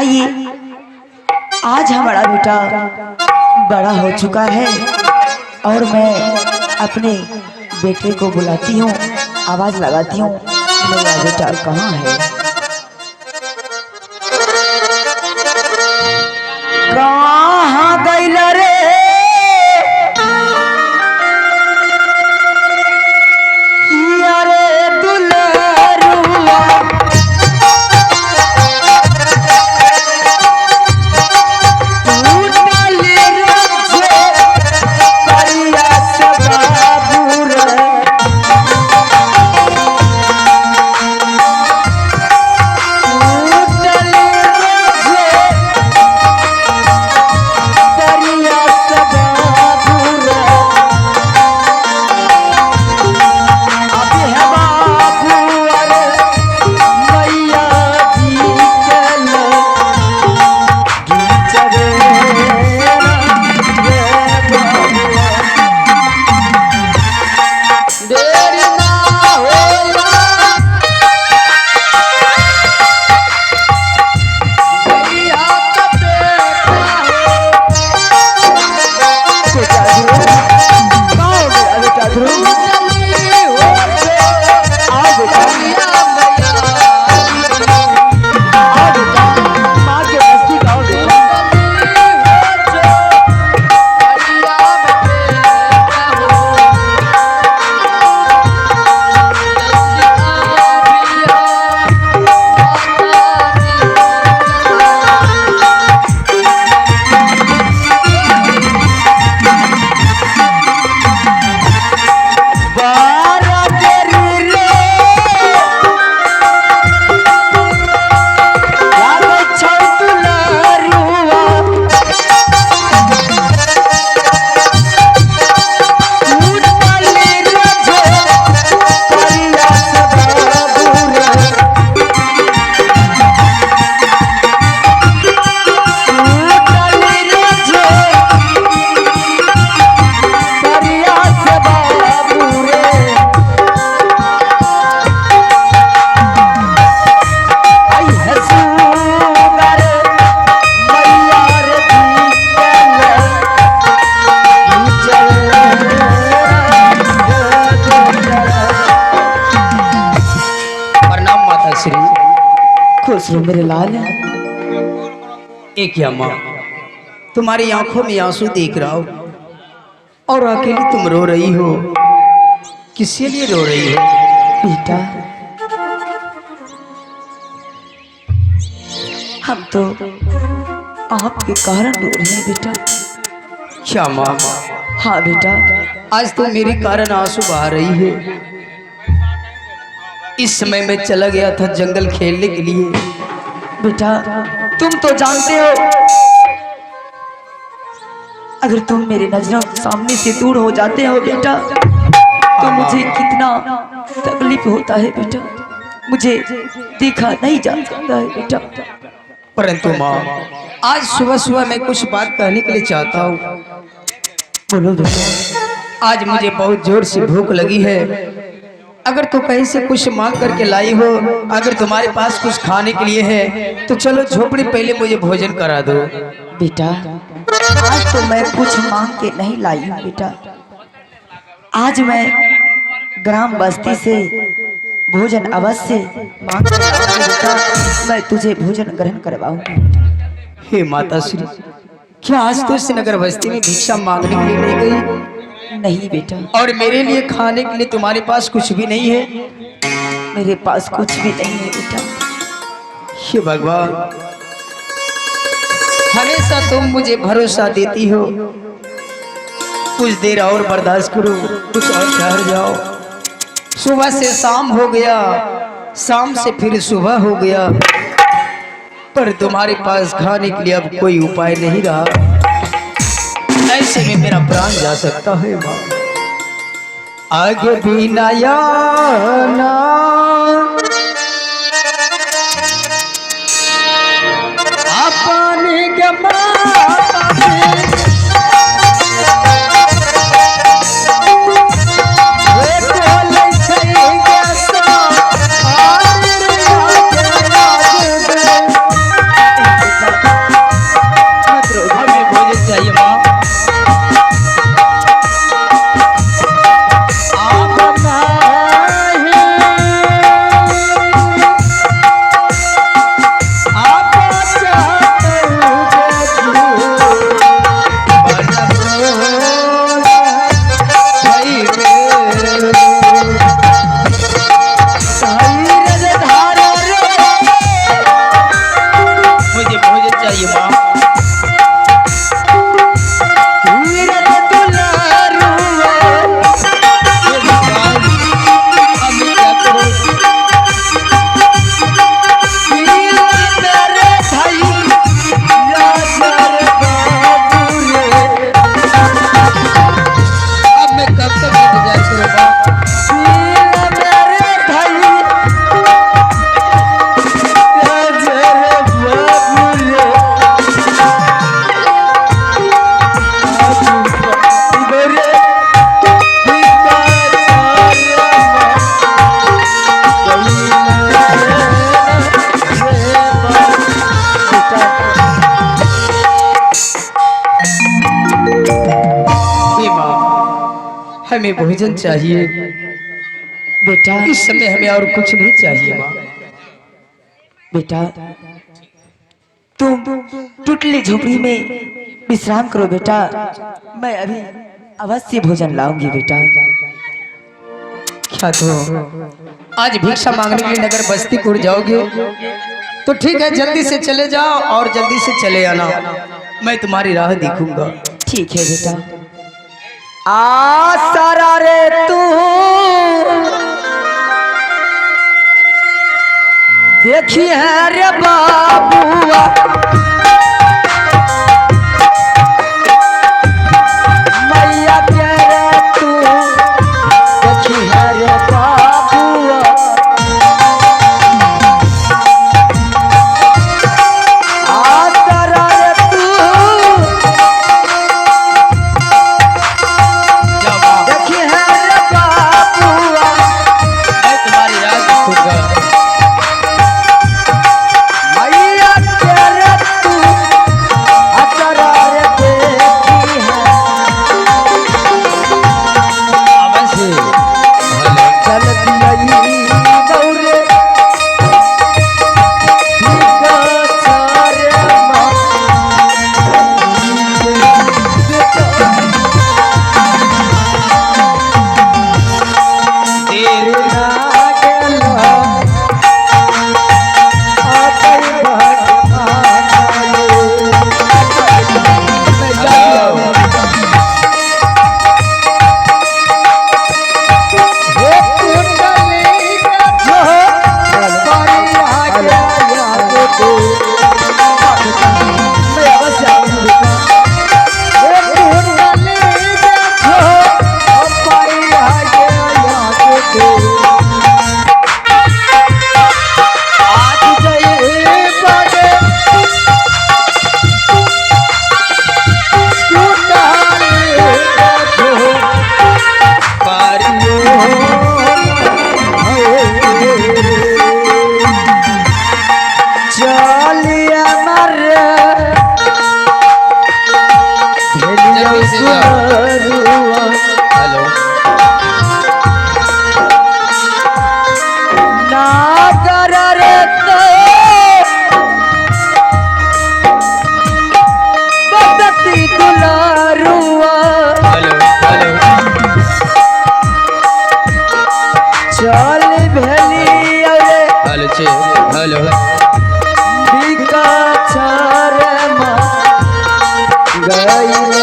आइए, आज हमारा बेटा बड़ा हो चुका है और मैं अपने बेटे को बुलाती हूँ, आवाज लगाती हूँ, मेरा बेटा कहाँ है? कहाँ गइल रे मेरे लाल। एक या माँ, तुम्हारी आंखों में आंसू देख रहा हूं और अकेली तुम रो रही हो, किसके लिए रो रही हो? बेटा, हम तो आपके कारण रो रहे हैं बेटा। क्या माँ? हाँ बेटा, आज तो मेरे कारण आंसू बहा रही है। इस समय मैं चला गया था जंगल खेलने के लिए। बेटा, तुम तो जानते हो, अगर तुम मेरे नजरों सामने से दूर हो जाते हो बेटा, तो मुझे कितना तकलीफ होता है बेटा। मुझे देखा नहीं जा सकता है बेटा। परंतु माँ, आज सुबह सुबह मैं कुछ बात कहने के लिए चाहता हूँ। बोलो बेटा। आज मुझे बहुत जोर से भूख लगी है। अगर तो कहीं से कुछ मांग करके लाई हो, अगर तुम्हारे पास कुछ खाने के लिए है तो चलो झोपड़ी पहले मुझे भोजन करा दो। बेटा, आज तो मैं कुछ मांग के नहीं लाई हूँ बेटा। आज मैं ग्राम बस्ती से भोजन अवश्य मांग कर लाऊंगी बेटा। मैं तुझे भोजन ग्रहण करवाऊंगी। हे माता श्री, क्या आज तो इस नगर बस्ती में भिक्षा मांगने के लिए नहीं गई? नहीं बेटा। और मेरे लिए खाने के लिए तुम्हारे पास कुछ भी नहीं है? मेरे पास कुछ भी नहीं है बेटा। हे भगवान, हमेशा तुम मुझे भरोसा देती हो। कुछ देर और बर्दाश्त करो, कुछ और ठहर जाओ। सुबह से शाम हो गया, शाम से फिर सुबह हो गया, पर तुम्हारे पास खाने के लिए अब कोई उपाय नहीं रहा। ऐसे में मेरा प्राण जा सकता है माँ। आगे भी ना आना, अपने के हमें भोजन चाहिए बेटा इस समय, हमें और कुछ नहीं चाहिए माँ। बेटा तुम टुटली झोपड़ी में विश्राम करो बेटा, मैं अभी अवश्य भोजन लाऊंगी बेटा। क्या तो आज भिक्षा मांगने के लिए नगर बस्तीपुर जाओगे तो ठीक है, जल्दी से चले जाओ और जल्दी से चले आना, मैं तुम्हारी राह देखूंगा। ठीक है बेटा। आ सारा रे तू देखी है रे बाबुआ, मैया के रे तू देखी है रे बाबुआ, आ सारा रे तू देखी है रे बाबुआ, मैं तुम्हारी राह देखूंगा। मैया के रे तू असरा रे देखी है, अवश्य। चल दियई दौरे भीगा चारे माँ, देर ना गेला आतई चलिया मरे भेलिया जल्दी से जाओ। सुरुआ, हेलो, नागर रे तो बदती दुलारुआ, हेलो, हेलो, चल भेलिया रे हेलो चे, हेलो, भीगा चारे माँ, गई रे